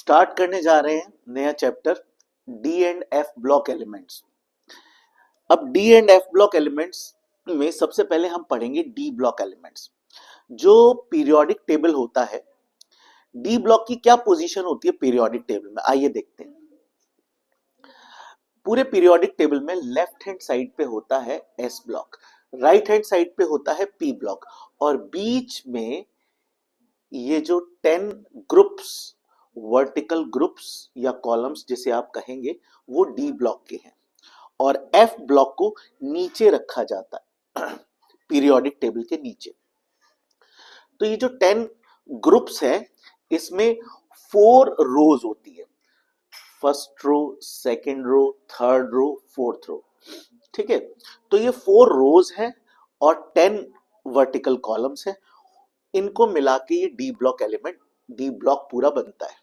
Start करने जा रहे हैं नया chapter D and F block elements. अब D and F block elements में सबसे पहले हम पढ़ेंगे डी ब्लॉक एलिमेंट्स। जो पीरियोडिक टेबल होता है, डी ब्लॉक की क्या पोजीशन होती है पीरियोडिक टेबल में, आइए देखते हैं। पूरे पीरियोडिक टेबल में लेफ्ट हैंड साइड पे होता है S block, right hand side पे होता है पी ब्लॉक, और बीच में ये जो 10 ग्रुप्स, वर्टिकल ग्रुप्स या कॉलम्स जिसे आप कहेंगे, वो डी ब्लॉक के हैं, और एफ ब्लॉक को नीचे रखा जाता है पीरियोडिक टेबल के नीचे। तो ये जो 10 ग्रुप्स है, इसमें 4 रोज होती है, first row, second row, third row, fourth row. ठीक है, तो ये 4 रोज है और 10 वर्टिकल कॉलम्स है। इनको मिला के ये D block element, D block पूरा बनता है।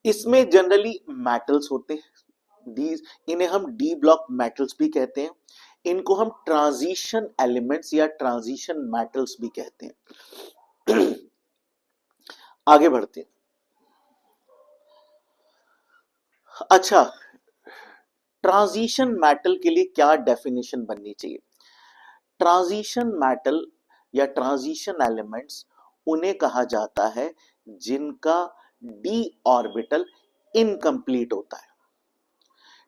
इसमें जनरली मेटल्स होते हैं, इन्हें हम डी ब्लॉक मेटल्स भी कहते हैं। इनको हम ट्रांजिशन एलिमेंट्स या ट्रांजिशन मेटल्स भी कहते हैं। आगे बढ़ते हैं। अच्छा, ट्रांजिशन मेटल के लिए क्या डेफिनेशन बननी चाहिए? ट्रांजिशन मेटल या ट्रांजिशन एलिमेंट्स उन्हें कहा जाता है जिनका डी ऑर्बिटल इनकम्प्लीट होता है।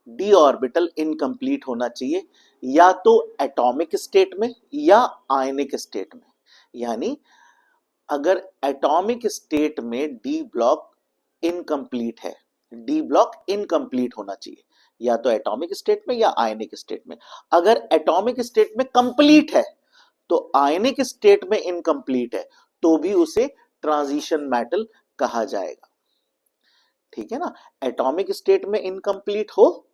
डी ऑर्बिटल इनकम्प्लीट होना चाहिए या तो एटॉमिक स्टेट में या आयनिक स्टेट में। यानी अगर एटॉमिक स्टेट में डी ब्लॉक इनकम्प्लीट है, डी ब्लॉक इनकम्प्लीट होना चाहिए या तो एटॉमिक स्टेट में या आयनिक स्टेट में। अगर एटॉमिक स्टेट में कंप्लीट है तो आयनिक स्टेट में इनकम्प्लीट है तो भी उसे ट्रांजिशन मेटल कहा जाएगा। ठीक है ना, एटॉमिक स्टेट में इनकम्प्लीट हो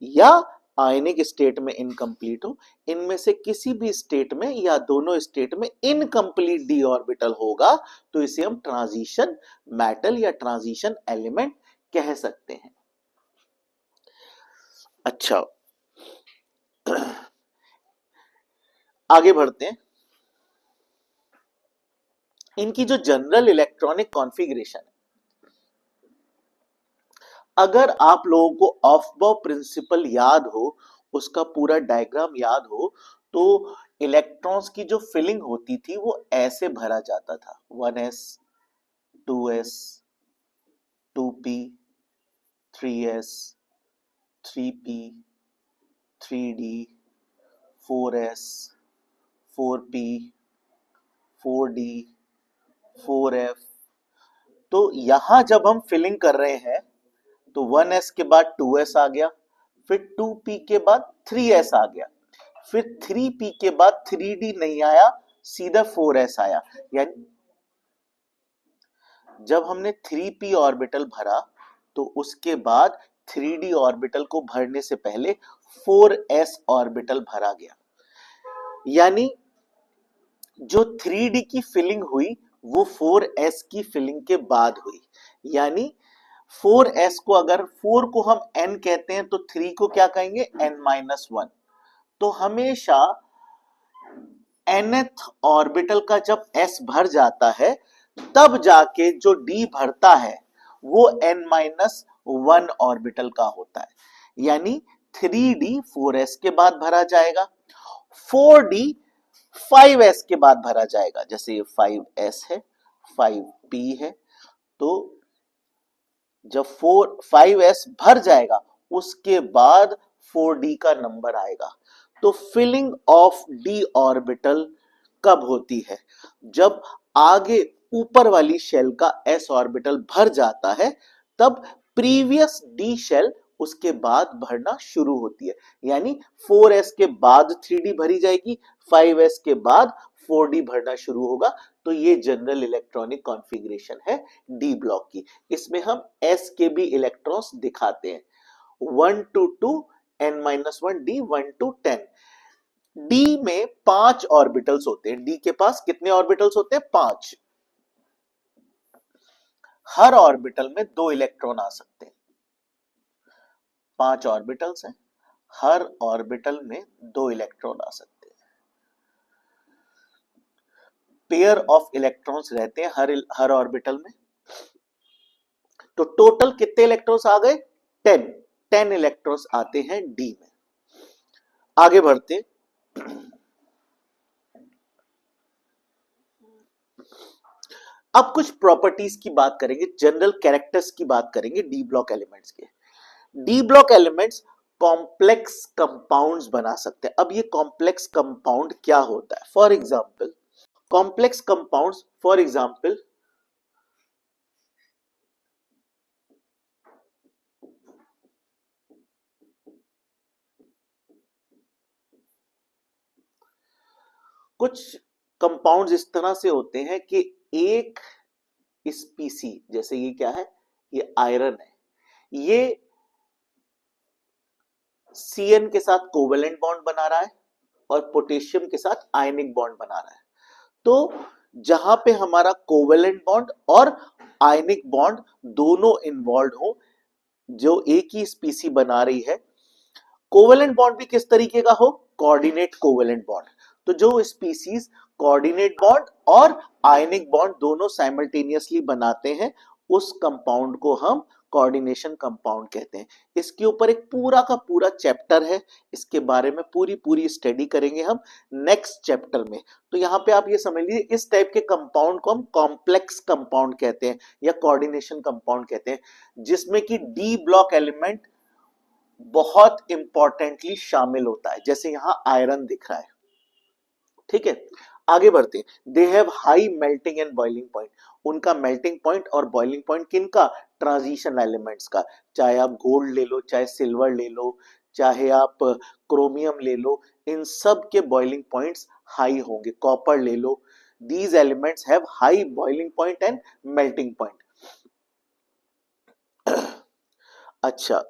या आयनिक स्टेट में इनकम्प्लीट हो, इनमें से किसी भी स्टेट में या दोनों स्टेट में इनकम्प्लीट डी ऑर्बिटल होगा तो इसे हम ट्रांजिशन मेटल या ट्रांजिशन एलिमेंट कह सकते हैं। अच्छा, आगे बढ़ते हैं। इनकी जो जनरल इलेक्ट्रॉनिक कॉन्फ़िगरेशन है, अगर आप लोगों को ऑफबाउ प्रिंसिपल याद हो, उसका पूरा डायग्राम याद हो, तो इलेक्ट्रॉन्स की जो फिलिंग होती थी वो ऐसे भरा जाता था, 1s 2s 2p 3s 3p 3d 4s 4p 4d 4f। तो यहां जब हम फिलिंग कर रहे हैं तो 1s के बाद 2s आ गया, फिर 2p के बाद 3s आ गया, फिर 3p के बाद 3d नहीं आया, सीधा 4s आया। यानी जब हमने 3p ऑर्बिटल भरा तो उसके बाद 3d ऑर्बिटल को भरने से पहले 4s ऑर्बिटल भरा गया। यानी जो 3d की फिलिंग हुई वो 4s की फिलिंग के बाद हुई। यानी 4s को, अगर 4 को हम n कहते हैं तो 3 को क्या कहेंगे, n-1। तो हमेशा nth ऑर्बिटल का जब s भर जाता है तब जाके जो d भरता है वो n-1 ऑर्बिटल का होता है। यानी 3d 4s के बाद भरा जाएगा, 4d 5s के बाद भरा जाएगा। जैसे ये 5s है, 5p है, तो जब 5s भर जाएगा उसके बाद 4d का नंबर आएगा। तो फिलिंग ऑफ d ऑर्बिटल कब होती है? जब आगे ऊपर वाली शेल का s ऑर्बिटल भर जाता है, तब प्रीवियस d शेल उसके बाद भरना शुरू होती है। यानी 4s के बाद 3d भरी जाएगी, 5s के बाद 4d भरना शुरू होगा। तो ये जनरल इलेक्ट्रॉनिक कॉन्फ़िगरेशन है डी ब्लॉक की। इसमें हम s के भी इलेक्ट्रॉन्स दिखाते हैं, 1 to 2 n-1 d 1 to 10। d में 5 ऑर्बिटल्स होते हैं। d के पास कितने ऑर्बिटल्स होते हैं? 5। हर ऑर्बिटल में 2 इलेक्ट्रॉन आ सकते हैं। 5 ऑर्बिटल्स हैं, हर ऑर्बिटल में 2 इलेक्ट्रॉन आ सकते हैं। पेयर ऑफ इलेक्ट्रॉन्स रहते हैं हर ऑर्बिटल में। तो टोटल कितने इलेक्ट्रॉन्स आ गए? 10। 10 इलेक्ट्रॉन्स आते हैं डी में। आगे बढ़ते, अब कुछ प्रॉपर्टीज की बात करेंगे, जनरल कैरेक्टर्स की बात करेंगे डी ब्लॉक एलिमेंट्स के। D block elements complex compounds बना सकते हैं। अब ये कॉम्प्लेक्स कंपाउंड क्या होता है? For example complex compounds, for example कुछ कंपाउंड्स इस तरह से होते हैं कि एक स्पीसी, जैसे ये क्या है, ये आयरन है, ये CN के साथ कोवेलेंट बॉन्ड बना रहा है और पोटेशियम के साथ आयनिक बॉन्ड बना रहा है। तो जहां पे हमारा कोवेलेंट बॉन्ड और आयनिक बॉन्ड दोनों इन्वॉल्व हो, जो एक ही स्पीसी बना रही है, कोवेलेंट बॉन्ड भी किस तरीके का हो? Coordinate covalent bond. तो जो स्पीसीज कोऑर्डिनेट बॉन्ड और आयनिक बॉन्ड दोनों साइमल्टेनियसली बनाते हैं, उस कंपाउंड को हम कोऑर्डिनेशन कंपाउंड कहते हैं। इसके ऊपर एक पूरा का पूरा चैप्टर है, इसके बारे में पूरी स्टडी करेंगे हम नेक्स्ट चैप्टर में। तो यहां पे आप ये समझ लीजिए, इस टाइप के कंपाउंड को हम कॉम्प्लेक्स कंपाउंड कहते हैं या कोऑर्डिनेशन कंपाउंड कहते हैं, जिसमें कि डी ब्लॉक एलिमेंट बहुत इंपॉर्टेंटली शामिल होता है। जैसे यहां आयरन दिख रहा है, ठीक है। आगे बढ़ते हैं। They have high melting and boiling point. उनका मेल्टिंग पॉइंट और बॉइलिंग पॉइंट किनका? ट्रांजिशन एलिमेंट्स का। चाहे आप गोल्ड ले लो, चाहे सिल्वर ले लो, चाहे आप क्रोमियम ले लो, इन सब के बॉइलिंग पॉइंट्स हाई होंगे। कॉपर ले लो, these elements have high boiling point and melting point. अच्छा,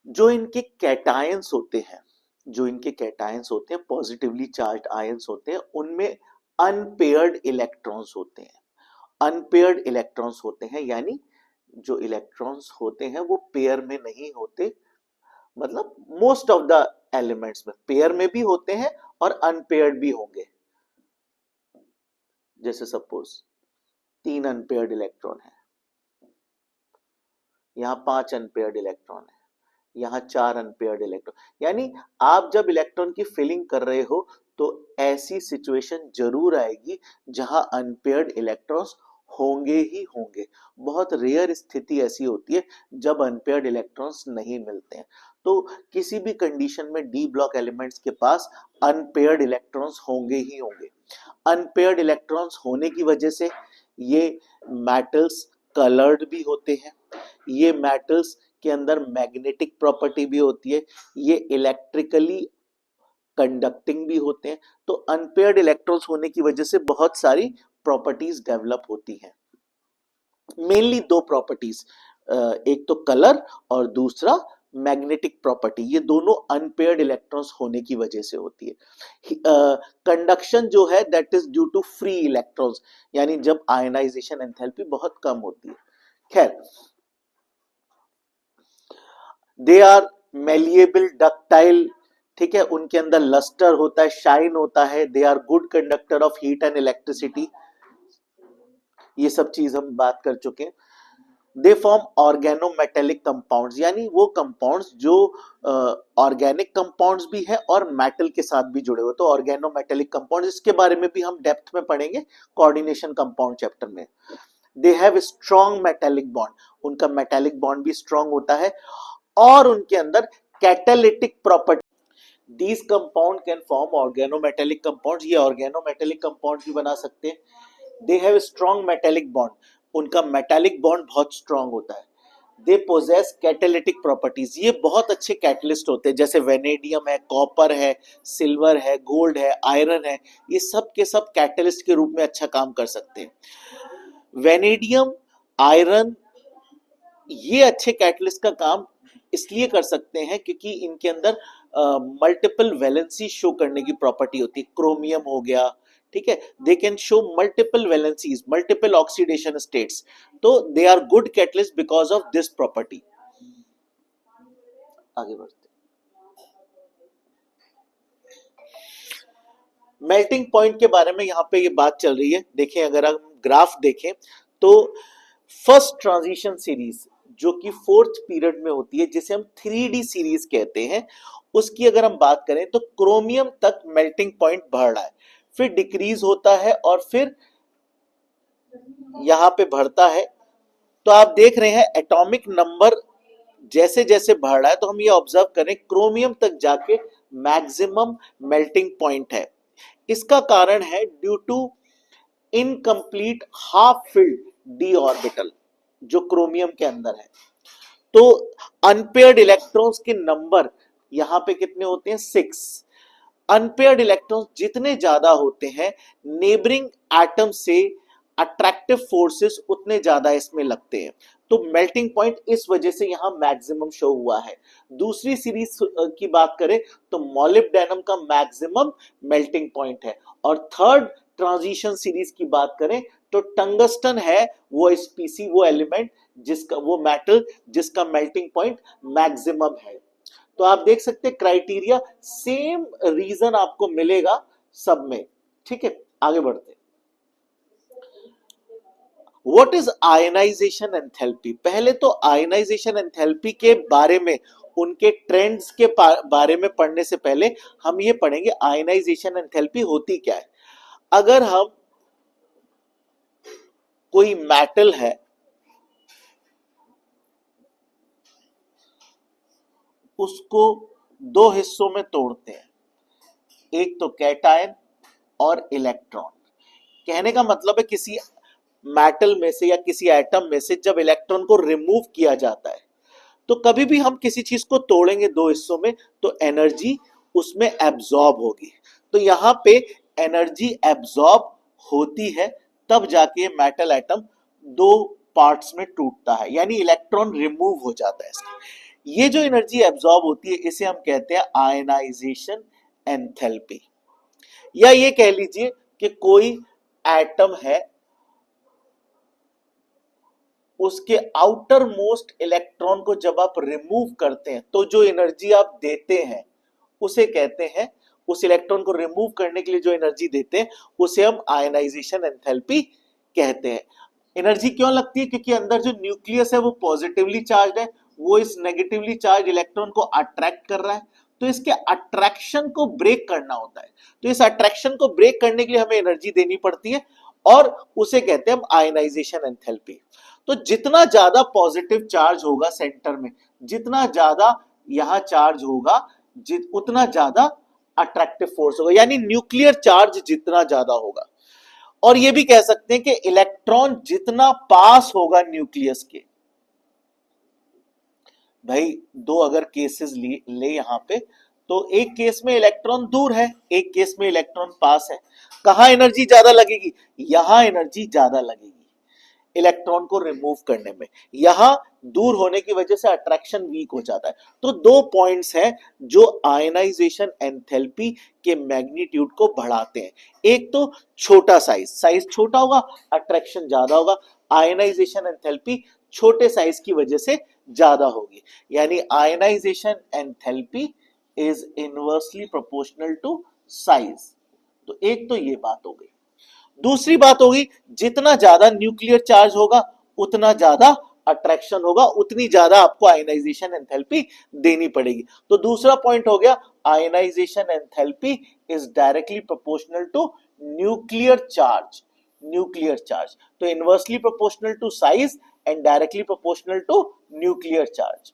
जो इनके कैटायंस होते हैं, जो इनके कैटायंस होते हैं, पॉजिटिवली चार्ज्ड आयंस होते हैं, उनमें अनपेयर्ड इलेक्ट्रॉन्स होते हैं। अनपेयर्ड इलेक्ट्रॉन्स होते हैं, यानी जो इलेक्ट्रॉन्स होते हैं वो पेयर में नहीं होते। मतलब मोस्ट ऑफ द एलिमेंट्स में पेयर में भी होते हैं और अनपेयर्ड भी होंगे। जैसे सपोज 3 अनपेयर्ड इलेक्ट्रॉन है, यहां 5 अनपेयर्ड इलेक्ट्रॉन है, यहां 4 अनपेयर्ड इलेक्ट्रॉन। यानी आप जब इलेक्ट्रॉन की फिलिंग कर रहे हो तो ऐसी सिचुएशन जरूर आएगी जहां अनपेयर्ड इलेक्ट्रॉन्स होंगे ही होंगे। बहुत रेयर स्थिति ऐसी होती है जब अनपेयर्ड इलेक्ट्रॉन्स नहीं मिलते हैं। तो किसी भी कंडीशन में डी ब्लॉक एलिमेंट्स के पास अनपेयर्ड इलेक्ट्रॉन्स होंगे ही होंगे। अनपेयर्ड इलेक्ट्रॉन्स होने की वजह से ये मेटल्स कलर्ड भी होते हैं, ये मेटल्स के अंदर मैग्नेटिक प्रॉपर्टी भी होती है, ये इलेक्ट्रिकली कंडक्टिंग भी होते हैं। तो अनपेयर्ड इलेक्ट्रॉन्स होने की वजह से बहुत सारी प्रॉपर्टीज डेवलप होती हैं। मेनली 2 प्रॉपर्टीज, एक तो कलर और दूसरा मैग्नेटिक प्रॉपर्टी, ये दोनों अनपेयर्ड इलेक्ट्रॉन्स होने की वजह से होती है। कंडक्शन जो है that is due to free electrons, यानी जब आयनाइजेशन एंथैल्पी बहुत कम होती है। खैर, दे आर मेलिएबल डक्टाइल, ठीक है, उनके अंदर लस्टर होता है, शाइन होता है। They are good conductor of heat and electricity, ये सब चीज हम बात कर चुके हैं। दे फॉर्म ऑर्गेनोमेटेलिक कंपाउंड्स, यानी वो कंपाउंड्स जो ऑर्गेनिक कंपाउंड्स भी है और मेटल के साथ भी जुड़े हुए। तो ऑर्गेनोमेटेलिक कंपाउंड्स, इसके बारे में भी हम डेप्थ में पढ़ेंगे कोऑर्डिनेशन कंपाउंड चैप्टर में। They have strong metallic bond, उनका मेटेलिक बॉन्ड भी स्ट्रॉन्ग होता है और उनके अंदर catalytic property. These compound can form organometallic compounds, ये organometallic compounds भी बना सकते हैं। They have strong metallic bond, उनका metallic bond बहुत strong होता है। They possess catalytic properties, ये बहुत अच्छे कैटलिस्ट होते हैं। जैसे वेनेडियम है, कॉपर है, सिल्वर है, गोल्ड है, आयरन है, ये सब के सब कैटलिस्ट के रूप में अच्छा काम कर सकते हैं। वेनेडियम, आयरन, ये अच्छे कैटलिस्ट का काम इसलिए कर सकते हैं क्योंकि इनके अंदर मल्टीपल वैलेंसी शो करने की प्रॉपर्टी होती है। क्रोमियम हो गया, ठीक है, they can show multiple valencies, multiple oxidation states, तो they are good catalyst because of this property. आगे बढ़ते, मेल्टिंग पॉइंट के बारे में यहाँ पे ये बात चल रही है। देखिए, अगर हम ग्राफ देखें तो फर्स्ट ट्रांजिशन सीरीज जो कि फोर्थ पीरियड में होती है, जिसे हम 3D सीरीज कहते हैं, उसकी अगर हम बात करें तो क्रोमियम तक मेल्टिंग पॉइंट बढ़ रहा है, फिर डिक्रीज होता है और फिर यहां पे बढ़ता है। तो आप देख रहे हैं एटॉमिक नंबर जैसे जैसे बढ़ रहा है, तो हम ये ऑब्जर्व करें क्रोमियम तक जाके मैक्सिमम मेल्टिंग पॉइंट है। इसका कारण है due to incomplete half filled d orbital जो क्रोमियम के अंदर है। तो अनपेयर्ड इलेक्ट्रॉन्स के नंबर यहां पे कितने होते हैं? 6। अनपेयर्ड इलेक्ट्रॉन्स जितने ज्यादा होते हैं, नेबरिंग एटम से अट्रैक्टिव फोर्सेस उतने ज्यादा इसमें लगते हैं। तो मेल्टिंग पॉइंट इस वजह से यहां मैक्सिमम शो हुआ है। दूसरी सीरीज की बात करें तो मॉलिब्डेनम का मैक्सिमम मेल्टिंग पॉइंट है, और थर्ड ट्रांजिशन सीरीज की बात करें तो टंगस्टन है वो स्पीसी, वो एलिमेंट जिसका, वो मेटल जिसका मेल्टिंग पॉइंट मैक्सिमम है। तो आप देख सकते हैं क्राइटेरिया सेम रीजन आपको मिलेगा सब में। ठीक है, आगे बढ़ते हैं। What is ionization enthalpy? पहले तो आयनाइजेशन एंथैल्पी के बारे में, उनके ट्रेंड्स के बारे में पढ़ने से पहले हम ये पढ़ेंगे आयनाइजेशन एंथैल्पी होती क्या है। अगर हम कोई मेटल है, उसको दो हिस्सों में तोड़ते हैं, एक तो कैटायन और इलेक्ट्रॉन। कहने का मतलब है किसी मेटल में से या किसी एटम में से जब इलेक्ट्रॉन को रिमूव किया जाता है, तो कभी भी हम किसी चीज को तोड़ेंगे दो हिस्सों में तो एनर्जी उसमें एब्जॉर्ब होगी। तो यहां पे एनर्जी एब्जॉर्ब होती है, तब जाके मेटल एटम दो पार्ट्स में टूटता है, यानी इलेक्ट्रॉन रिमूव हो जाता है इसका। ये जो एनर्जी एब्जॉर्ब होती है इसे हम कहते हैं आयनाइजेशन एंथैल्पी। या ये कह लीजिए कि कोई एटम है, उसके आउटर मोस्ट इलेक्ट्रॉन को जब आप रिमूव करते हैं तो जो एनर्जी आप देते हैं उसे कहते हैं, उस इलेक्ट्रॉन को रिमूव करने के लिए जो एनर्जी देते हैं उसे हम आयनाइजेशन एंथैल्पी कहते हैं। एनर्जी क्यों लगती है? क्योंकि अंदर जो न्यूक्लियस है वो पॉजिटिवली चार्ज है, वो इस नेगेटिवली चार्ज इलेक्ट्रॉन को अट्रैक्ट कर रहा है, तो इसके अट्रैक्शन को ब्रेक करना होता है। तो इस अट्रैक्शन को ब्रेक करने के लिए हमें एनर्जी देनी पड़ती है और उसे कहते हैं हम आयनाइजेशन एंथैल्पी। तो जितना ज्यादा पॉजिटिव चार्ज होगा सेंटर में, जितना ज्यादा यहां चार्ज होगा, उतना ज्यादा अट्रैक्टिव फोर्स होगा, यानी न्यूक्लियर चार्ज जितना ज्यादा होगा। और ये भी कह सकते हैं कि इलेक्ट्रॉन जितना पास होगा न्यूक्लियस के, भाई दो अगर केसेस ले यहां पे, तो एक केस में इलेक्ट्रॉन दूर है, एक केस में इलेक्ट्रॉन पास है। कहां एनर्जी ज्यादा लगेगी? यहां एनर्जी ज्यादा लगेगी इलेक्ट्रॉन को रिमूव करने में, यहां दूर होने की वजह से अट्रैक्शन वीक हो जाता है। तो दो पॉइंट्स हैं जो आयनाइजेशन एंथैल्पी के मैग्नीट्यूड को बढ़ाते हैं। एक तो छोटा साइज, साइज छोटा होगा अट्रैक्शन ज्यादा होगा, आयनाइजेशन एंथैल्पी छोटे साइज की वजह से ज्यादा होगी, यानी ionization enthalpy is inversely proportional to size. तो एक तो ये बात हो गई। दूसरी बात होगी, जितना ज्यादा न्यूक्लियर चार्ज होगा उतना ज्यादा अट्रैक्शन होगा, उतनी ज्यादा आपको आयनाइजेशन एंथैल्पी देनी पड़ेगी। तो दूसरा पॉइंट हो गया, ionization enthalpy is directly proportional to nuclear charge. Nuclear charge तो inversely proportional to size and directly proportional to nuclear charge.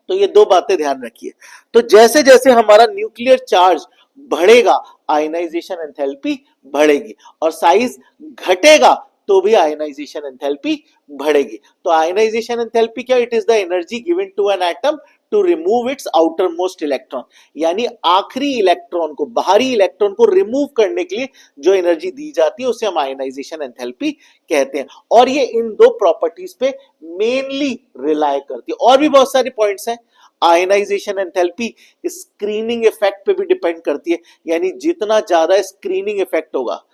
तो ये दो बातें ध्यान रखिए। तो जैसे जैसे हमारा न्यूक्लियर चार्ज बढ़ेगा आयनाइजेशन एंथैल्पी बढ़ेगी, और साइज घटेगा तो भी आयनाइजेशन एंथैल्पी बढ़ेगी। तो आयनाइजेशन एंथैल्पी क्या? It is the energy given to an atom to remove its outermost electron, यानी आखिरी इलेक्ट्रॉन को, बाहरी इलेक्ट्रॉन को रिमूव करने के लिए जो एनर्जी दी जाती है उसे हम आयनाइजेशन एंथैल्पी कहते हैं। और ये इन दो प्रॉपर्टीज पे मेनली रिलाय करती है। और भी बहुत सारे पॉइंट्स हैं। आयनाइजेशन एंथैल्पी स्क्रीनिंग इफेक्ट पे भी डिपेंड करती है, यानी जितना ज्यादा स्क्रीनिंग इफेक्ट होगा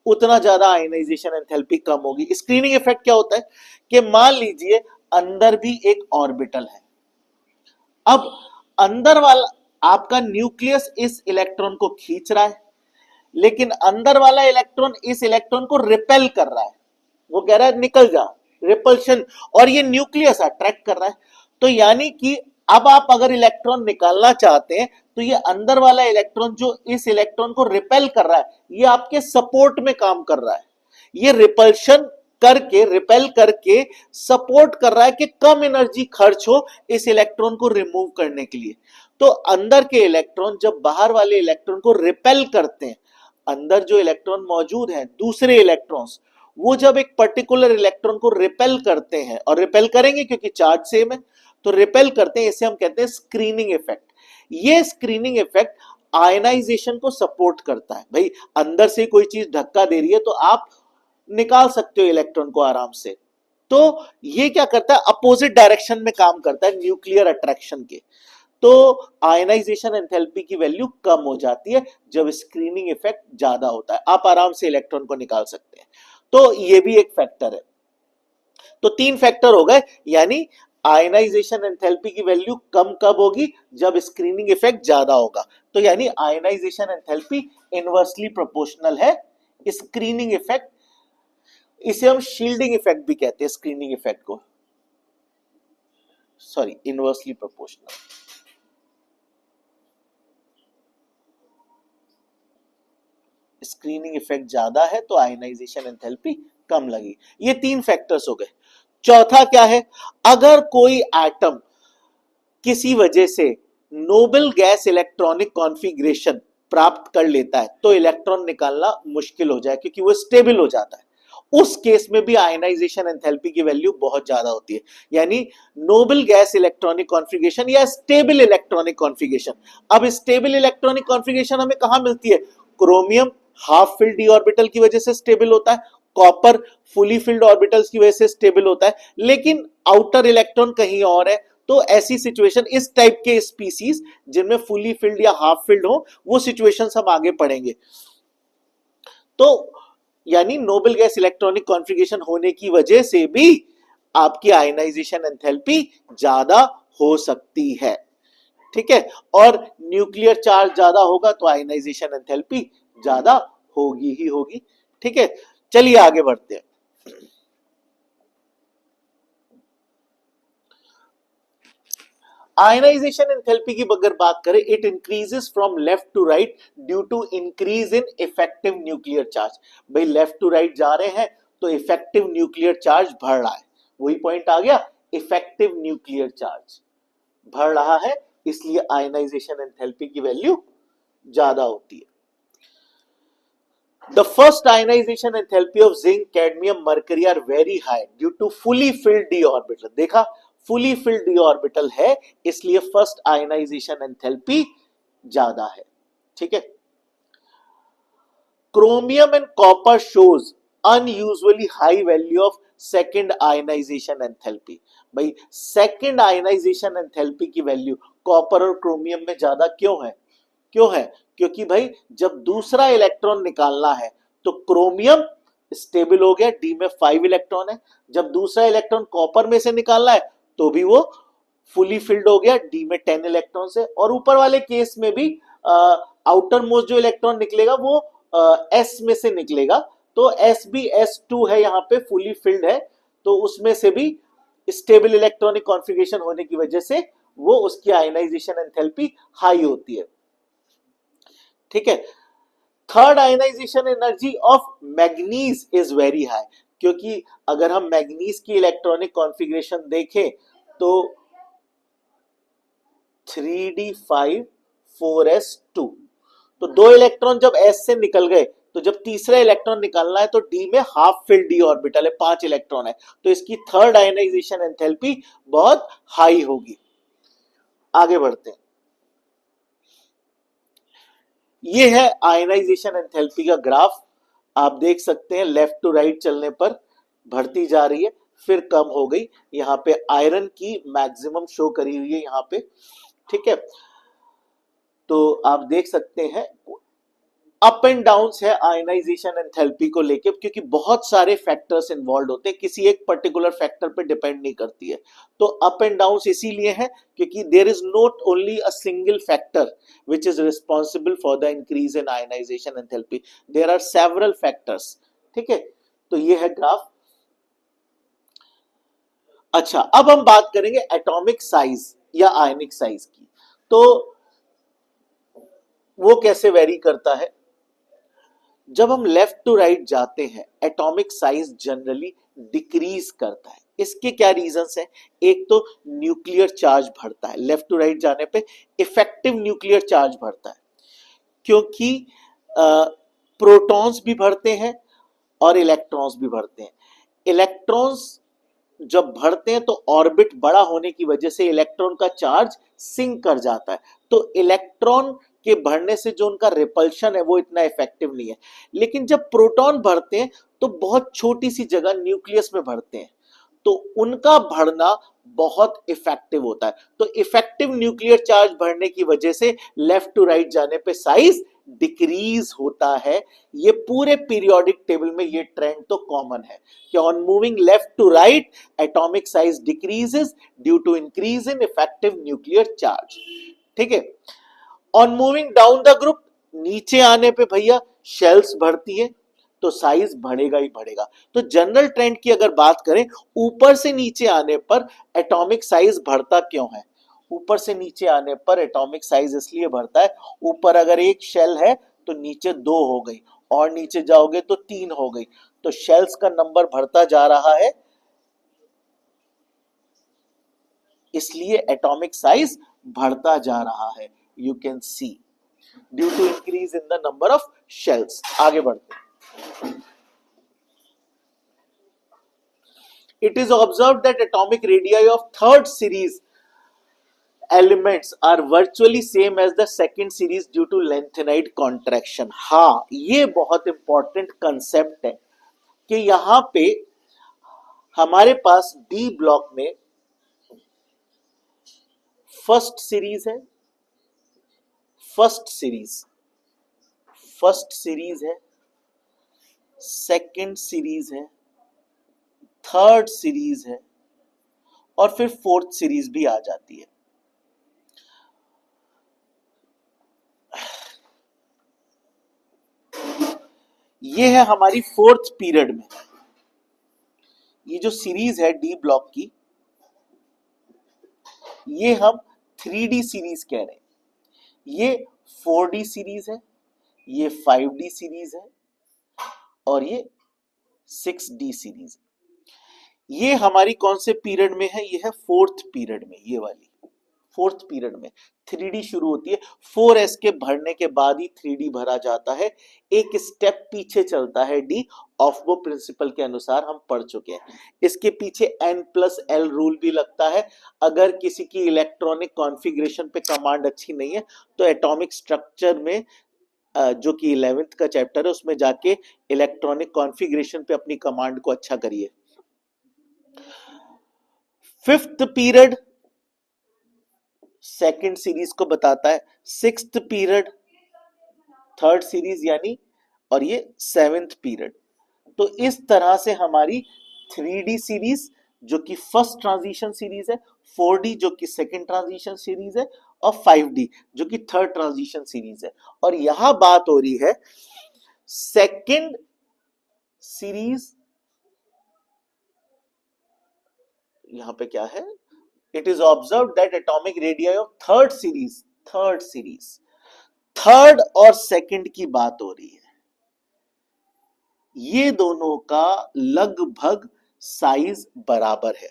उतना ज्यादा आयनाइजेशन एंथैल्पी कम होगी। स्क्रीनिंग इफेक्ट क्या होता है कि मान लीजिए अंदर भी एक ऑर्बिटल है, अब अंदर वाला आपका न्यूक्लियस इस इलेक्ट्रॉन को खींच रहा है, लेकिन अंदर वाला इलेक्ट्रॉन इस इलेक्ट्रॉन को रिपेल कर रहा है, वो कह रहा है निकल जा, रिपल्शन, और ये न्यूक्लियस अट्रैक्ट कर रहा है। तो यानी कि अब आप अगर इलेक्ट्रॉन निकालना चाहते हैं तो ये अंदर वाला इलेक्ट्रॉन जो इस इलेक्ट्रॉन को रिपेल कर रहा है, ये आपके सपोर्ट में काम कर रहा है, ये रिपल्शन करके, रिपेल करके सपोर्ट कर रहा है कि कम एनर्जी खर्च हो इस इलेक्ट्रॉन को रिमूव करने के लिए। तो अंदर के इलेक्ट्रॉन जब बाहर वाले इलेक्ट्रॉन को रिपेल करते हैं, अंदर जो इलेक्ट्रॉन मौजूद हैं दूसरे इलेक्ट्रॉन्स, वो जब एक पर्टिकुलर इलेक्ट्रॉन को रिपेल करते हैं, और रिपेल करेंगे क्योंकि चार्ज सेम है, तो रिपेल करते हैं, इसे हम कहते हैं स्क्रीनिंग इफेक्ट। ये स्क्रीनिंग इफेक्ट आयनाइजेशन को सपोर्ट करता है। भाई अंदर से कोई चीज धक्का दे रही है तो आप निकाल सकते हो इलेक्ट्रॉन को आराम से। तो ये क्या करता है, अपोजिट डायरेक्शन में काम करता है न्यूक्लियर अट्रैक्शन के। तो आयनाइजेशन एंथैल्पी की वैल्यू कम हो जाती है जब स्क्रीनिंग इफेक्ट ज्यादा होता है, आप आराम से इलेक्ट्रॉन को निकाल सकते हैं। तो ये भी एक फैक्टर है। तो 3 फैक्टर हो गए, यानी आयनाइजेशन एंथैल्पी की वैल्यू कम कब होगी, जब स्क्रीनिंग इफेक्ट ज्यादा होगा। तो यानी आयनाइजेशन एंथैल्पी इनवर्सली प्रोपोर्शनल है स्क्रीनिंग इफेक्ट, इसे हम शील्डिंग इफेक्ट भी कहते हैं, स्क्रीनिंग इफेक्ट को, sorry inversely proportional. Screening effect ज्यादा है तो आयनाइजेशन एंथैल्पी कम लगी। ये 3 फैक्टर्स हो गए। चौथा क्या है, अगर कोई एटम किसी वजह से नोबल गैस इलेक्ट्रॉनिक कॉन्फ़िगरेशन प्राप्त कर लेता है तो इलेक्ट्रॉन निकालना मुश्किल हो जाए क्योंकि वो स्टेबल हो जाता है। उस केस में भी आयनाइजेशन एंथैल्पी की वैल्यू बहुत ज्यादा होती है, यानी नोबल गैस इलेक्ट्रॉनिक कॉन्फ़िगरेशन या स्टेबल इलेक्ट्रॉनिक कॉन्फ़िगरेशन। अब स्टेबल इलेक्ट्रॉनिक कॉन्फ़िगरेशन हमें कहां मिलती है, chromium half filled d orbital की वजह से स्टेबल होता है, कॉपर फुली फिल्ड ऑर्बिटल्स की वजह से स्टेबल होता है, लेकिन आउटर इलेक्ट्रॉन कहीं और है। तो ऐसी सिचुएशन, इस टाइप के स्पीसीज जिनमें फुली फिल्ड या हाफ फिल्ड हो, वो सिचुएशंस हम आगे पढ़ेंगे। तो यानी नोबल गैस इलेक्ट्रॉनिक कॉन्फ़िगरेशन होने की वजह से भी आपकी आयनाइजेशन एंथैल्पी ज्यादा हो सकती है, ठीक है। और न्यूक्लियर चार्ज ज्यादा होगा तो आयनाइजेशन एंथैल्पी ज्यादा होगी ही होगी, ठीक है। चलिए आगे बढ़ते हैं। आयनाइजेशन एंथैल्पी की अगर बात करें, it increases from left to right due to increase in effective nuclear charge. भाई लेफ्ट टू राइट जा रहे हैं तो इफेक्टिव न्यूक्लियर चार्ज बढ़ रहा है, वही पॉइंट आ गया, इफेक्टिव न्यूक्लियर चार्ज बढ़ रहा है, इसलिए आयनाइजेशन एंथैल्पी की वैल्यू ज्यादा होती है। The first ionization enthalpy of zinc, cadmium, mercury are very high due to fully filled d orbital। देखा, fully filled d orbital है इसलिए फर्स्ट आयनाइजेशन एंथैल्पी ज्यादा है, ठीक है। Chromium and copper shows unusually high value of second ionization enthalpy. भाई second ionization enthalpy की value copper और क्रोमियम में ज्यादा क्यों है, क्योंकि भाई जब दूसरा इलेक्ट्रॉन निकालना है तो क्रोमियम स्टेबल हो गया, डी में 5 इलेक्ट्रॉन है, जब दूसरा इलेक्ट्रॉन कॉपर में से निकालना है तो भी वो फुली फिल्ड हो गया, डी में 10 इलेक्ट्रॉन से। और ऊपर वाले केस में भी आउटर मोस्ट जो इलेक्ट्रॉन निकलेगा वो एस में से निकलेगा, तो एस भी S2 है, यहाँ पे फुली फिल्ड है, तो उसमें से भी स्टेबल इलेक्ट्रॉनिक कॉन्फ़िगरेशन होने की वजह से वो उसकी आयनाइजेशन एंथैल्पी हाई होती है, ठीक है। Third ionization energy of manganese is very high, क्योंकि अगर हम मैग्नीज की इलेक्ट्रॉनिक कॉन्फ़िगरेशन देखें तो 3d5 4s2, तो 2 इलेक्ट्रॉन जब s से निकल गए तो जब तीसरा इलेक्ट्रॉन निकालना है तो d में हाफ फिल्ड d ऑर्बिटल है, 5 इलेक्ट्रॉन है, तो इसकी थर्ड आयनाइजेशन एंथैल्पी बहुत हाई होगी। आगे बढ़ते हैं। ये है आयनाइजेशन एंथैल्पी का ग्राफ, आप देख सकते हैं लेफ्ट टू राइट चलने पर बढ़ती जा रही है, फिर कम हो गई। यहाँ पे आयरन की मैक्सिमम शो करी हुई है यहाँ पे, ठीक है। तो आप देख सकते हैं अप एंड डाउन्स है आयनाइजेशन एंथैल्पी को लेके, क्योंकि बहुत सारे फैक्टर्स इन्वॉल्व होते हैं, किसी एक पर्टिकुलर फैक्टर पे डिपेंड नहीं करती है। तो अप एंड डाउन्स इसीलिए है क्योंकि there is not only a single factor which is responsible for the increase in ionization enthalpy, there are several factors. ठीक है, तो ये है ग्राफ। अच्छा, अब हम बात करेंगे एटॉमिक साइज या आयनिक साइज की। तो वो कैसे वेरी करता है? जब हम लेफ्ट टू राइट जाते हैं एटॉमिक साइज जनरली डिक्रीज करता है। इसके क्या रीजंस हैं? एक तो न्यूक्लियर चार्ज बढ़ता है, लेफ्ट टू राइट जाने पे इफेक्टिव न्यूक्लियर चार्ज बढ़ता है, क्योंकि प्रोटॉन्स भी बढ़ते हैं और इलेक्ट्रॉन्स भी बढ़ते हैं। इलेक्ट्रॉन्स जब बढ़ते हैं तो ऑर्बिट बड़ा होने की वजह से इलेक्ट्रॉन का चार्ज सिंक कर जाता है, तो इलेक्ट्रॉन के बढ़ने से जो उनका रिपल्शन है वो इतना इफेक्टिव नहीं है। लेकिन जब प्रोटॉन बढ़ते हैं तो बहुत छोटी सी जगह न्यूक्लियस में बढ़ते हैं, तो उनका बढ़ना बहुत इफेक्टिव होता है। तो इफेक्टिव न्यूक्लियर चार्ज बढ़ने की वजह से लेफ्ट टू राइट जाने पे साइज डिक्रीज होता है। ये पूरे पीरियोडिक टेबल में ये ट्रेंड तो कॉमन है कि on moving left to right atomic size decreases due to increase in effective nuclear charge. ठीक है, on moving down the group, नीचे आने पे भैया शेल्स बढ़ती है तो साइज बढ़ेगा ही बढ़ेगा। तो जनरल ट्रेंड की अगर बात करें, ऊपर से नीचे आने पर एटॉमिक साइज बढ़ता क्यों है? ऊपर से नीचे आने पर एटॉमिक साइज इसलिए बढ़ता है, ऊपर अगर एक शेल है तो नीचे 2 हो गई, और नीचे जाओगे तो 3 हो गई, तो शेल्स का नंबर बढ़ता जा रहा है, इसलिए एटॉमिक साइज बढ़ता जा रहा है। You can see due to increase in the number of shells. आगे बढ़ते हैं। It is observed that atomic radii of third series elements are virtually same as the second series due to lengthenide contraction। हाँ, ये बहुत important concept है कि यहां पे हमारे पास डी ब्लॉक में फर्स्ट सीरीज है, फर्स्ट सीरीज है, सेकंड सीरीज है, थर्ड सीरीज है, और फिर फोर्थ सीरीज भी आ जाती है। ये है हमारी फोर्थ पीरियड में, ये जो सीरीज है डी ब्लॉक की, ये हम 3D सीरीज कह रहे हैं। ये 4D सीरीज है, ये 5D सीरीज है, और ये 6D सीरीज है। ये हमारी कौन से पीरियड में है? ये है फोर्थ पीरियड में, ये वाली फोर्थ पीरियड में 3D शुरू होती है। 4s के भरने के बाद ही 3D भरा जाता है, एक स्टेप पीछे चलता है डी, ऑफबो प्रिंसिपल के अनुसार हम पढ़ चुके हैं। इसके पीछे N+L रूल भी लगता है। अगर किसी की इलेक्ट्रॉनिक कॉन्फ़िगरेशन पे कमांड अच्छी नहीं है तो एटॉमिक स्ट्रक्चर में जो कि 11th का चैप्टर है उसमें जाके इलेक्ट्रॉनिक कॉन्फ़िगरेशन पे अपनी कमांड को अच्छा करिए। फिफ्थ पीरियड सेकंड सीरीज को बताता है, सिक्स्थ पीरियड थर्ड सीरीज यानी, और ये सेवेंथ पीरियड। तो इस तरह से हमारी 3D सीरीज जो कि फर्स्ट ट्रांजिशन सीरीज है, 4D जो कि सेकंड ट्रांजिशन सीरीज है, और 5D जो कि थर्ड ट्रांजिशन सीरीज है। और यहां बात हो रही है सेकंड सीरीज, यहां पे क्या है? It is observed that atomic radii of third series, third और सेकंड की बात हो रही है, ये दोनों का लगभग साइज बराबर है,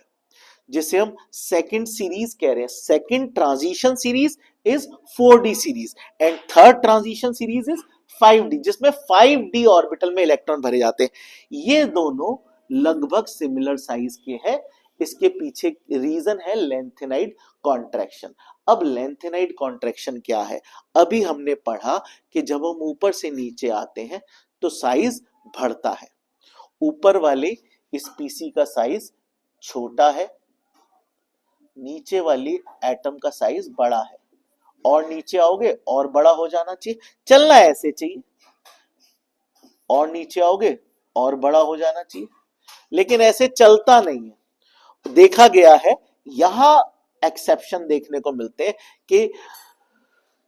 जिसे हम सेकंड सीरीज कह रहे हैं। Second transition series is 4D series and third transition series is 5D, जिसमें 5D ऑर्बिटल में इलेक्ट्रॉन भरे जाते हैं। ये दोनों लगभग सिमिलर साइज के हैं। इसके पीछे रीजन है लेंथेनाइड कॉन्ट्रैक्शन। अब लेंथेनाइड कॉन्ट्रैक्शन क्या है? अभी हमने पढ़ा कि जब हम ऊपर से नीचे आते हैं तो साइज बढ़ता है। ऊपर वाले इस पीसी का साइज छोटा है, नीचे वाली एटम का साइज बड़ा है, और नीचे आओगे और बड़ा हो जाना चाहिए, चलना ऐसे चाहिए। और नीचे आओगे और बड़ा हो जाना चाहिए, लेकिन ऐसे चलता नहीं है। देखा गया है, यहां एक्सेप्शन देखने को मिलते हैं कि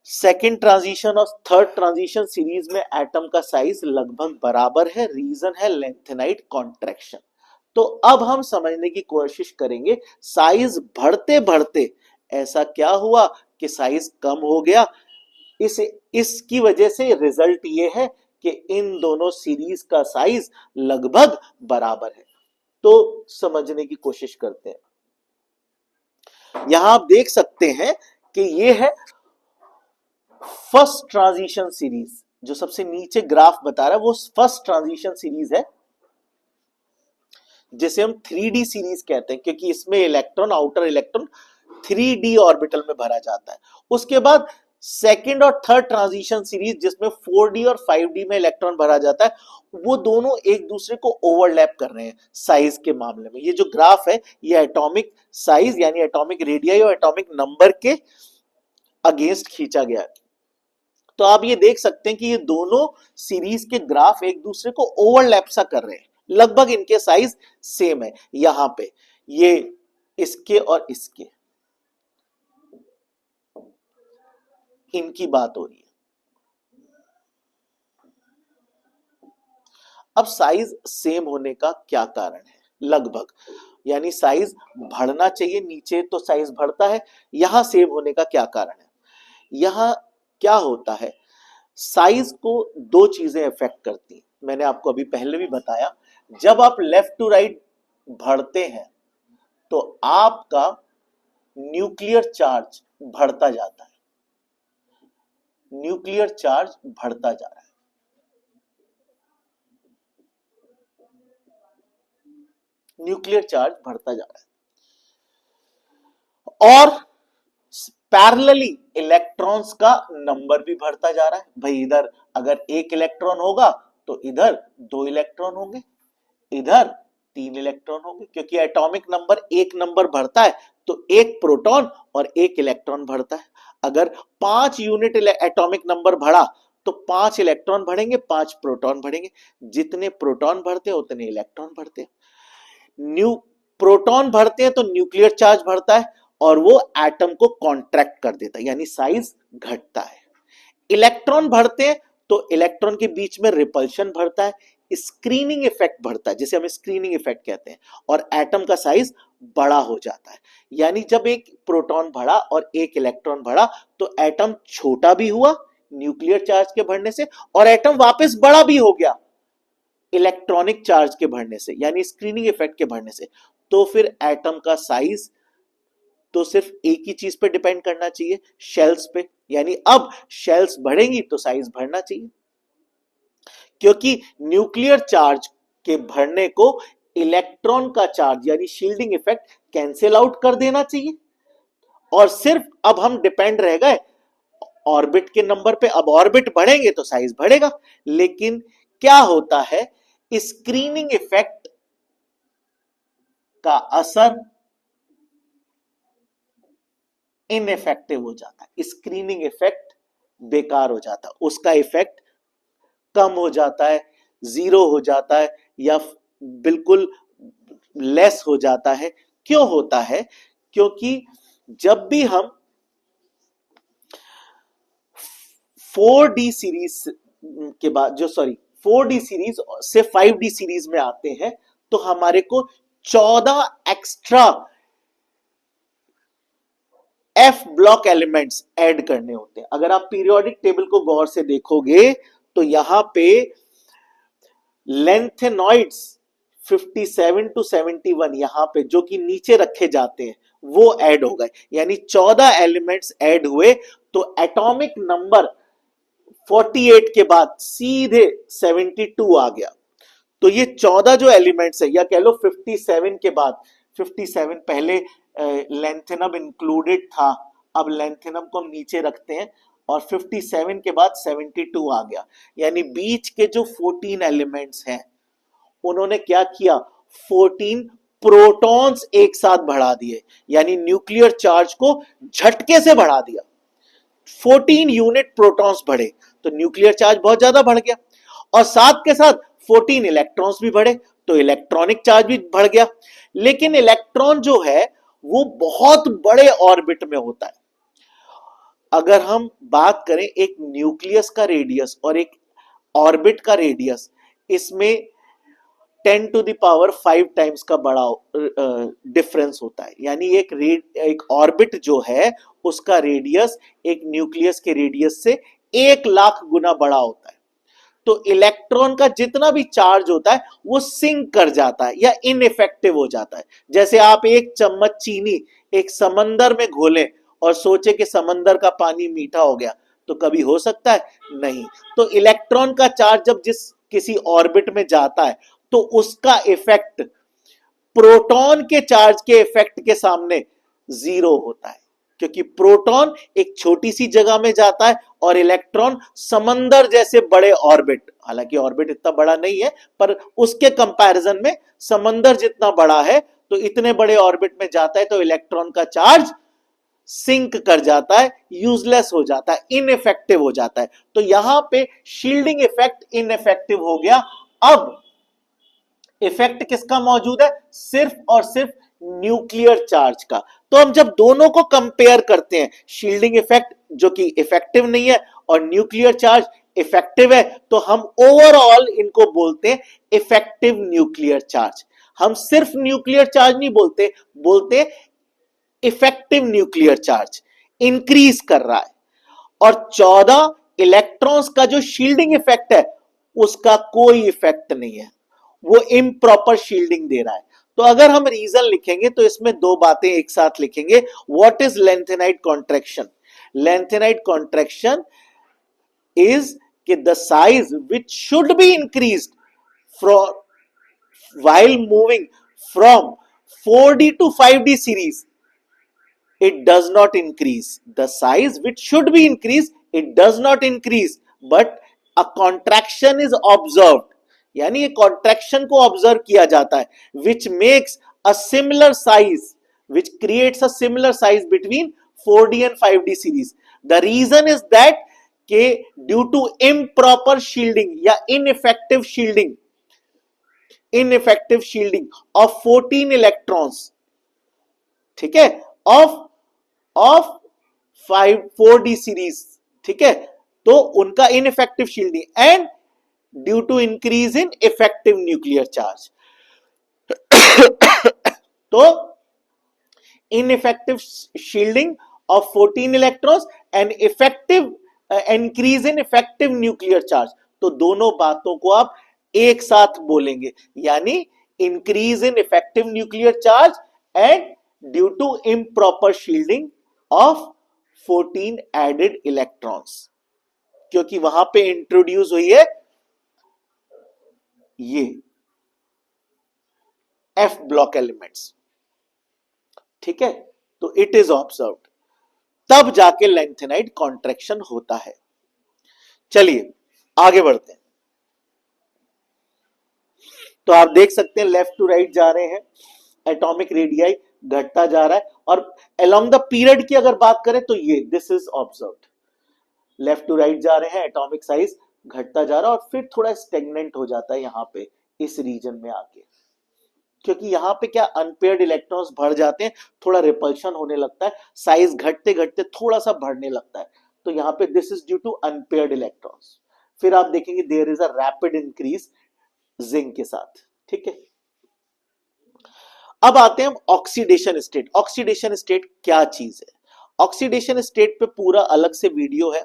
सेकेंड ट्रांजिशन और थर्ड ट्रांजिशन सीरीज में एटम का साइज लगभग बराबर है। रीजन है लेंथेनाइट कॉन्ट्रैक्शन। तो अब हम समझने की कोशिश करेंगे साइज बढ़ते बढ़ते ऐसा क्या हुआ कि साइज कम हो गया। इसकी वजह से रिजल्ट ये है कि इन दोनों सीरीज का साइज लगभग बराबर है। तो समझने की कोशिश करते हैं। यहां आप देख सकते हैं कि ये है फर्स्ट ट्रांजिशन सीरीज, जो सबसे नीचे ग्राफ बता रहा है वो फर्स्ट ट्रांजिशन सीरीज है, जिसे हम 3D सीरीज कहते हैं, क्योंकि इसमें electron, outer electron 3D orbital में भरा जाता है। उसके बाद सेकेंड और थर्ड ट्रांजिशन सीरीज, जिसमें 4D और 5D में इलेक्ट्रॉन भरा जाता है, वो दोनों एक दूसरे को ओवरलैप कर रहे हैं साइज के मामले में। ये जो ग्राफ है ये एटॉमिक साइज यानी एटॉमिक रेडियाई और एटॉमिक नंबर के अगेंस्ट खींचा गया है। तो आप ये देख सकते हैं कि ये दोनों सीरीज के ग्राफ एक दूसरे को ओवरलैप सा कर रहे हैं, लगभग इनके साइज सेम है। यहां पे ये इसके और इसके, इनकी बात हो रही है। अब साइज सेम होने का क्या कारण है? लगभग, यानी साइज बढ़ना चाहिए, नीचे तो साइज बढ़ता है, यहां सेम होने का क्या कारण है? यहां क्या होता है, साइज को दो चीजें इफेक्ट करती हैं। मैंने आपको अभी पहले भी बताया, जब आप लेफ्ट टू राइट बढ़ते हैं तो आपका न्यूक्लियर चार्ज बढ़ता जाता है, न्यूक्लियर चार्ज बढ़ता जा रहा है। न्यूक्लियर चार्ज बढ़ता जा रहा है और पैरेलली इलेक्ट्रॉन्स का नंबर भी बढ़ता जा रहा है। भाई इधर अगर एक इलेक्ट्रॉन होगा तो इधर दो इलेक्ट्रॉन होंगे, इधर तीन इलेक्ट्रॉन होंगे, क्योंकि एटॉमिक नंबर एक नंबर बढ़ता है तो एक प्रोटॉन और एक इलेक्ट्रॉन बढ़ता है। अगर 5 यूनिट एटॉमिक नंबर बढ़ा तो 5 इलेक्ट्रॉन बढ़ेंगे, 5 प्रोटॉन बढ़ेंगे। जितने प्रोटॉन बढ़ते हैं उतने इलेक्ट्रॉन बढ़ते हैं। प्रोटॉन बढ़ते हैं तो न्यूक्लियर चार्ज बढ़ता है और वो एटम को कॉन्ट्रैक्ट कर देता है, यानी साइज घटता है। इलेक्ट्रॉन बढ़ते हैं तो इलेक्ट्रॉन के बीच में रिपल्शन बढ़ता है, स्क्रीनिंग इफेक्ट बढ़ता है, जिसे हम स्क्रीनिंग इफेक्ट कहते हैं, और एटम का साइज बड़ा हो जाता है। यानी जब एक प्रोटॉन बढ़ा और एक इलेक्ट्रॉन बढ़ा तो एटम छोटा भी हुआ न्यूक्लियर चार्ज के बढ़ने से, और एटम वापस बड़ा भी हो गया इलेक्ट्रॉनिक चार्ज के बढ़ने से, यानी स्क्रीनिंग इफेक्ट के बढ़ने से। तो फिर एटम का साइज तो सिर्फ एक ही चीज पे डिपेंड करना चाहिए, शेल्स पे, यानी अब शेल्स बढ़ेंगी तो साइज बढ़ना चाहिए, क्योंकि न्यूक्लियर चार्ज के बढ़ने को इलेक्ट्रॉन का चार्ज यानी शील्डिंग इफेक्ट कैंसिल आउट कर देना चाहिए, और सिर्फ अब हम डिपेंड रह गए ऑर्बिट के नंबर पे। अब ऑर्बिट बढ़ेंगे तो साइज बढ़ेगा, लेकिन क्या होता है, स्क्रीनिंग इफेक्ट का असर इनइफेक्टिव हो जाता है, स्क्रीनिंग इफेक्ट बेकार हो जाता है, उसका इफेक्ट कम हो जाता है, जीरो हो जाता है या बिल्कुल लेस हो जाता है। क्यों होता है? क्योंकि जब भी हम 4D सीरीज के बाद 4D सीरीज से 5D सीरीज में आते हैं तो हमारे को 14 extra F block elements add करने होते हैं। अगर आप पीरियोडिक टेबल को गौर से देखोगे तो यहां पे लेंथेनॉइड्स 57 to 71 यहां पे जो कि नीचे रखे जाते हैं वो ऐड हो गए, यानी 14 एलिमेंट्स ऐड हुए तो एटॉमिक नंबर 48 के बाद सीधे 72 आ गया। तो ये 14 जो एलिमेंट्स है, या कह लो 57 के बाद, 57 पहले लेंथेनम इंक्लूडेड था, अब लेंथेनम को हम नीचे रखते हैं और 57 के बाद 72 आ गया, यानी बीच के जो 14 एलिमेंट्स हैं उन्होंने क्या किया, 14 प्रोटॉन्स एक साथ बढ़ा दिए, यानी न्यूक्लियर चार्ज को झटके से बढ़ा दिया। 14 यूनिट प्रोटॉन्स बढ़े तो न्यूक्लियर चार्ज बहुत ज्यादा बढ़ गया, और साथ के साथ 14 इलेक्ट्रॉन्स भी बढ़े, तो इलेक्ट्रॉनिक चार्ज भी बढ़ गया। लेकिन इलेक्ट्रॉन जो है वो बहुत बड़े ऑर्बिट में होता है। अगर हम बात करें एक न्यूक्लियस का रेडियस और एक ऑर्बिट का रेडियस, इसमें 10⁵ टाइम्स का बड़ा डिफरेंस होता है। यानी एक ऑर्बिट जो है उसका रेडियस एक न्यूक्लियस के रेडियस से 1,00,000 गुना बड़ा होता है। तो इलेक्ट्रॉन का जितना भी चार्ज होता है वो सिंक कर जाता है या इनइफेक्टिव हो जाता है। जैसे आप एक चम्मच चीनी एक समंदर में घोलें और सोचे कि समंदर का पानी मीठा हो गया, तो कभी हो सकता है? नहीं। तो इलेक्ट्रॉन का चार्ज जब किसी ऑर्बिट में जाता है तो उसका इफेक्ट प्रोटॉन के चार्ज के इफेक्ट के सामने जीरो होता है, क्योंकि प्रोटॉन एक छोटी सी जगह में जाता है और इलेक्ट्रॉन समंदर जैसे बड़े ऑर्बिट, हालांकि ऑर्बिट इतना बड़ा नहीं है पर उसके कंपैरिजन में समंदर जितना बड़ा है, तो इतने बड़े ऑर्बिट में जाता है तो इलेक्ट्रॉन का चार्ज सिंक कर जाता है, यूजलेस हो जाता है, इनइफेक्टिव हो जाता है। तो यहां पे शील्डिंग इफेक्ट इनइफेक्टिव हो गया। अब इफेक्ट किसका मौजूद है? सिर्फ और सिर्फ न्यूक्लियर चार्ज का। तो हम जब दोनों को कंपेयर करते हैं, शील्डिंग इफेक्ट जो कि इफेक्टिव नहीं है और न्यूक्लियर चार्ज इफेक्टिव है, तो हम ओवरऑल इनको बोलते हैं इफेक्टिव न्यूक्लियर चार्ज। हम सिर्फ न्यूक्लियर चार्ज नहीं बोलते, बोलते इफेक्टिव न्यूक्लियर चार्ज इंक्रीज कर रहा है। और 14 इलेक्ट्रॉन्स का जो शील्डिंग इफेक्ट है उसका कोई इफेक्ट नहीं है, वो इम्प्रॉपर शील्डिंग दे रहा है। तो अगर हम रीजन लिखेंगे तो इसमें दो बातें एक साथ लिखेंगे। What is lanthanide contraction? Lanthanide contraction is कि the size which should be increased from while moving from 4D to 5D series, it does not increase. The size which should be increased, it does not increase, but a contraction is observed. यानी ये contraction को observe किया जाता है, which makes a similar size, which creates a similar size between 4D and 5D series. The reason is that कि due to improper shielding या ineffective shielding of 14 electrons, ठीक है, of 4D series, ठीक है, तो उनका ineffective shielding and due to increase in effective nuclear charge. तो ineffective shielding of 14 electrons and effective increase in effective nuclear charge, तो दोनों बातों को आप एक साथ बोलेंगे, यानी increase in effective nuclear charge and due to improper shielding of 14 added electrons, क्योंकि वहां पे इंट्रोड्यूस हुई है ये एफ ब्लॉक एलिमेंट्स, ठीक है। तो इट इज ऑब्जर्व्ड, तब जाके लेंथेनाइट कॉन्ट्रैक्शन होता है। चलिए आगे बढ़ते हैं। तो आप देख सकते हैं लेफ्ट टू राइट जा रहे हैं, एटॉमिक रेडियाई घटता जा रहा है, और अलोंग द पीरियड की अगर बात करें तो ये this is observed, left to right जा रहे हैं, एटॉमिक साइज घटता जा रहा है और फिर थोड़ा स्टेगनेंट हो जाता है यहां पे इस रीजन में आके, क्योंकि यहां पे क्या अनपेयर्ड इलेक्ट्रॉन्स बढ़ जाते हैं, थोड़ा रिपल्शन होने लगता है, साइज घटते घटते थोड़ा सा बढ़ने लगता है। तो यहां पे this is due to unpaired electrons. फिर आप देखेंगे there is a rapid increase zinc के साथ, ठीक है। अब आते हैं हम ऑक्सीडेशन स्टेट। ऑक्सीडेशन स्टेट क्या चीज है? ऑक्सीडेशन स्टेट पे पूरा अलग से वीडियो है।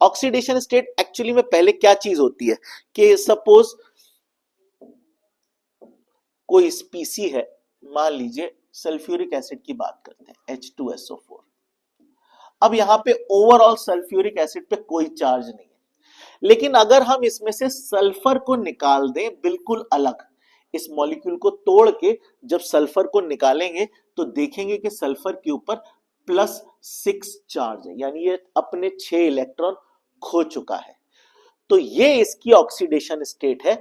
ऑक्सीडेशन स्टेट एक्चुअली में पहले क्या चीज होती है कि सपोज कोई स्पीसी है, मान लीजिए सल्फ्यूरिक एसिड की बात करते हैं H2SO4। अब यहां पे ओवरऑल सल्फ्यूरिक एसिड पे कोई चार्ज नहीं है, लेकिन अगर हम इसमें से सल्फर को निकाल दें बिल्कुल अलग, इस मॉलिक्यूल को तोड़ के जब सल्फर को निकालेंगे तो देखेंगे कि सल्फर के ऊपर +6 चार्ज है, यानी ये अपने 6 इलेक्ट्रॉन खो चुका है। तो ये इसकी ऑक्सीडेशन स्टेट है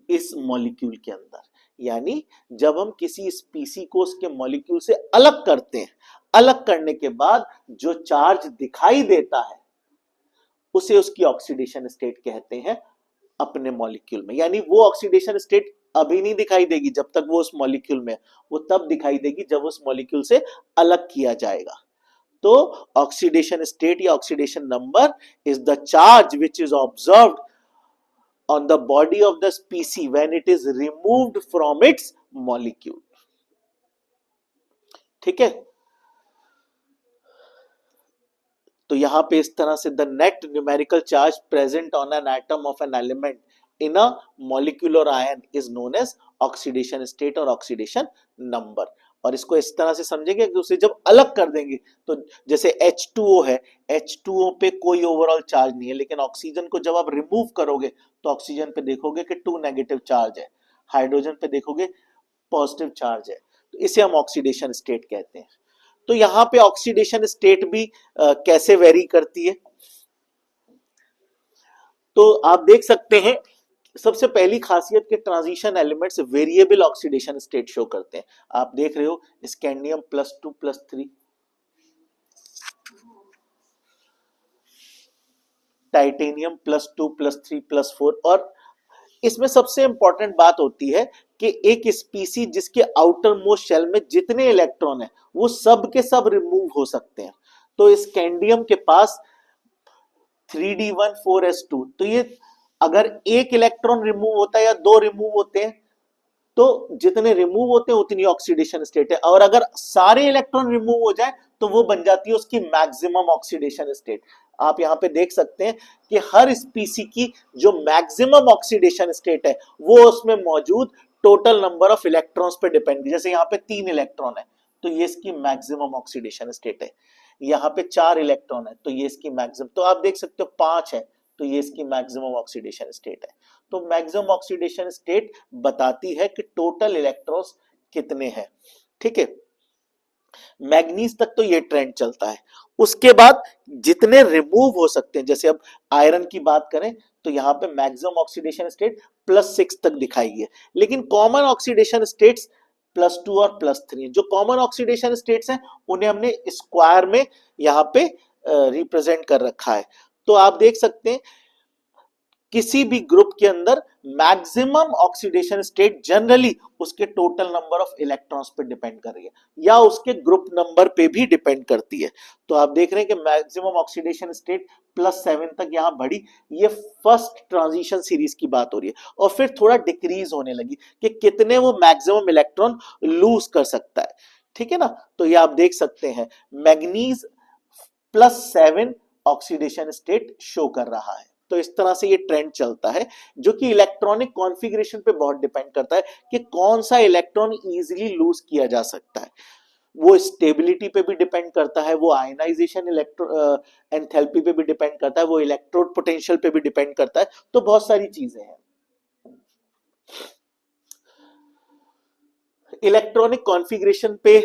इस मॉलिक्यूल के अंदर। यानी जब हम किसी स्पीसी को उसके मॉलिक्यूल से अलग करते हैं, अलग करने के बाद जो चार्ज दिखाई देता है उसे उसकी ऑक्सीडेशन स्टेट कहते हैं। अपने मॉलिक्यूल में, यानी वो ऑक्सीडेशन स्टेट अभी नहीं दिखाई देगी जब तक वो उस मॉलिक्यूल में, वो तब दिखाई देगी जब उस मॉलिक्यूल से अलग किया जाएगा। तो ऑक्सीडेशन स्टेट या oxidation number is the charge which is observed on the body of the species when it is removed from its molecule। ठीक है, तो यहां पे इस तरह से the net numerical charge present on an atom of an element in a molecular ion is known as oxidation state और oxidation number. और इसको इस तरह से समझेंगे कि उसे जब अलग कर देंगे, तो जैसे H2O है, H2O पे कोई ओवरऑल चार्ज नहीं है, लेकिन ऑक्सीजन को जब आप रिमूव करोगे तो ऑक्सीजन पे देखोगे कि 2 नेगेटिव चार्ज है, हाइड्रोजन पे देखोगे पॉजिटिव चार्ज है, तो इसे हम ऑक्सीडेशन स्टेट कहते हैं। तो यहां पे ऑक्सीडेशन स्टेट भी कैसे वेरी करती है, तो आप देख सकते हैं सबसे पहली खासियत के transition elements variable oxidation state show करते हैं। आप देख रहे हो स्कैंडियम +2+3, टाइटेनियम +2+3+4, और इसमें सबसे इंपॉर्टेंट बात होती है कि एक स्पीसी जिसके आउटर मोस्ट शेल में जितने इलेक्ट्रॉन है वो सब के सब रिमूव हो सकते हैं। तो स्कैंडियम के पास 3d14s2, तो ये अगर एक इलेक्ट्रॉन रिमूव होता है या दो रिमूव होते हैं तो जितने रिमूव होते हैं उतनी ऑक्सीडेशन स्टेट है, और अगर सारे इलेक्ट्रॉन रिमूव हो जाए तो वो बन जाती है उसकी मैक्सिमम ऑक्सीडेशन स्टेट। आप यहां पे देख सकते हैं कि हर स्पीसी की जो मैक्सिमम ऑक्सीडेशन स्टेट है वो उसमें मौजूद टोटल नंबर ऑफ इलेक्ट्रॉन्स पे डिपेंड, जैसे यहाँ पे 3 इलेक्ट्रॉन है तो ये इसकी मैक्सिमम ऑक्सीडेशन स्टेट है, यहाँ पे 4 इलेक्ट्रॉन है तो ये इसकी मैक्सिमम, तो आप देख सकते हो 5 है तो ये इसकी मैक्सिमम ऑक्सीडेशन स्टेट है। तो मैक्सिमम ऑक्सीडेशन स्टेट बताती है कि टोटल इलेक्ट्रॉन्स कितने हैं। ठीक है, मैग्नीज तक तो ये ट्रेंड चलता है। उसके बाद जितने रिमूव हो सकते हैं, जैसे अब आयरन की बात करें तो यहाँ पे मैक्सिमम ऑक्सीडेशन स्टेट +6 तक दिखाई है, लेकिन कॉमन ऑक्सीडेशन स्टेट्स +2 और +3। जो कॉमन ऑक्सीडेशन स्टेट्स हैं उन्हें हमने स्क्वायर में यहाँ पे रिप्रेजेंट कर रखा है। तो आप देख सकते हैं किसी भी ग्रुप के अंदर मैक्सिमम ऑक्सीडेशन स्टेट जनरली उसके टोटल नंबर ऑफ इलेक्ट्रॉन्स पे डिपेंड कर रही है या उसके ग्रुप नंबर पे भी डिपेंड करती है। तो आप देख रहे हैं कि मैक्सिमम ऑक्सीडेशन स्टेट +7 तक यहां बढ़ी, ये फर्स्ट ट्रांजिशन सीरीज की बात हो रही है, और फिर थोड़ा डिक्रीज होने लगी कि कितने वो मैक्सिमम इलेक्ट्रॉन लूज कर सकता है। ठीक है ना, तो ये आप देख सकते हैं मैग्नीज +7 ऑक्सीडेशन स्टेट शो कर रहा है। तो इस तरह से ये ट्रेंड चलता है, जो कि इलेक्ट्रॉनिक कॉन्फ़िगरेशन पे बहुत डिपेंड करता है कि कौन सा इलेक्ट्रॉन इजीली लूज किया जा सकता है। वो स्टेबिलिटी पे भी डिपेंड करता है, वो आयनाइजेशन एंथैल्पी पे भी डिपेंड करता है, वो इलेक्ट्रोड पोटेंशियल पे भी डिपेंड करता है। तो बहुत सारी चीजें हैं। इलेक्ट्रॉनिक कॉन्फ़िगरेशन पे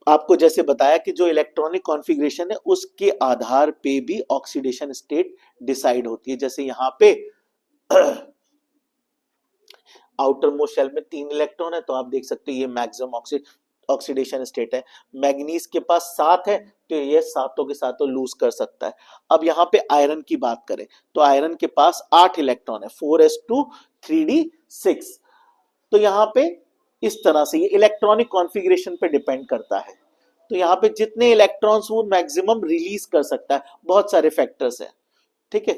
आपको जैसे बताया कि जो इलेक्ट्रॉनिक कॉन्फ़िगरेशन है उसके आधार पे भी ऑक्सीडेशन स्टेट डिसाइड होती है। जैसे यहां पे आउटर मोस्ट शेल में 3 इलेक्ट्रॉन है तो आप देख सकते हो ये मैक्सिमम ऑक्सीडेशन स्टेट है। मैग्नीज के पास 7 है तो ये सातों के सातों लूज कर सकता है। अब यहाँ पे आयरन की बात करें तो आयरन के पास 8 इलेक्ट्रॉन है, 4s2 3d6। तो यहाँ पे इस तरह से ये इलेक्ट्रॉनिक कॉन्फ़िगरेशन पे डिपेंड करता है। तो यहाँ पे जितने इलेक्ट्रॉन्स वो मैक्सिमम रिलीज कर सकता है, बहुत सारे फैक्टर्स हैं। ठीक है,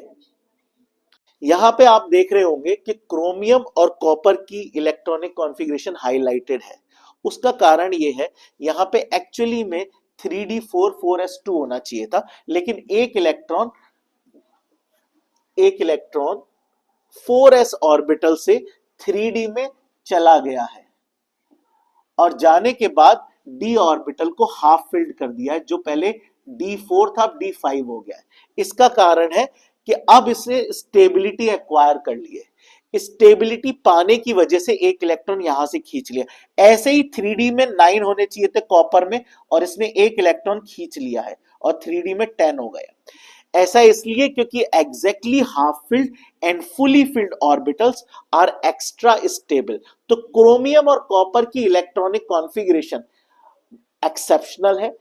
यहां पे आप देख रहे होंगे कि क्रोमियम और कॉपर की इलेक्ट्रॉनिक कॉन्फ़िगरेशन हाईलाइटेड है। उसका कारण ये है, यहां पे एक्चुअली में 3d4 4s2 होना चाहिए था, लेकिन एक इलेक्ट्रॉन 4s ऑर्बिटल से 3d में चला गया है और जाने के बाद d ऑर्बिटल को हाफ फिल्ड कर दिया है। जो पहले d4 था अब d5 हो गया है। इसका कारण है कि अब इसने स्टेबिलिटी एक्वायर कर ली है। स्टेबिलिटी पाने की वजह से एक इलेक्ट्रॉन यहां से खींच लिया। ऐसे ही 3d में 9 होने चाहिए थे कॉपर में, और इसने एक इलेक्ट्रॉन खींच लिया है और 3d में 10 हो गया। ऐसा इसलिए क्योंकि exactly half filled and fully filled orbitals are extra stable. तो क्रोमियम और कॉपर की इलेक्ट्रॉनिक कॉन्फ़िगरेशन एक्सेप्शनल है।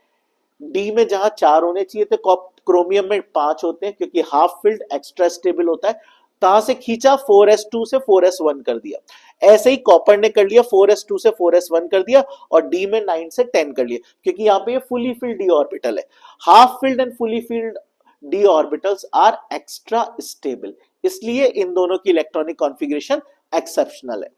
डी में जहां 4 होने चाहिए थे, क्रोमियम में 5 होते हैं क्योंकि हाफ फिल्ड एक्स्ट्रा स्टेबल होता है। कहां से खींचा, 4s2 से 4s1 कर दिया। ऐसे ही कॉपर ने कर लिया, 4s2 से 4s1 कर दिया और डी में 9 से 10 कर लिया, क्योंकि यहां पे ये फुली फिल्ड डी ऑर्बिटल है। Half filled and fully filled d orbitals are extra stable, इसलिए इन दोनों की इलेक्ट्रॉनिक कॉन्फ़िगरेशन एक्सेप्शनल है।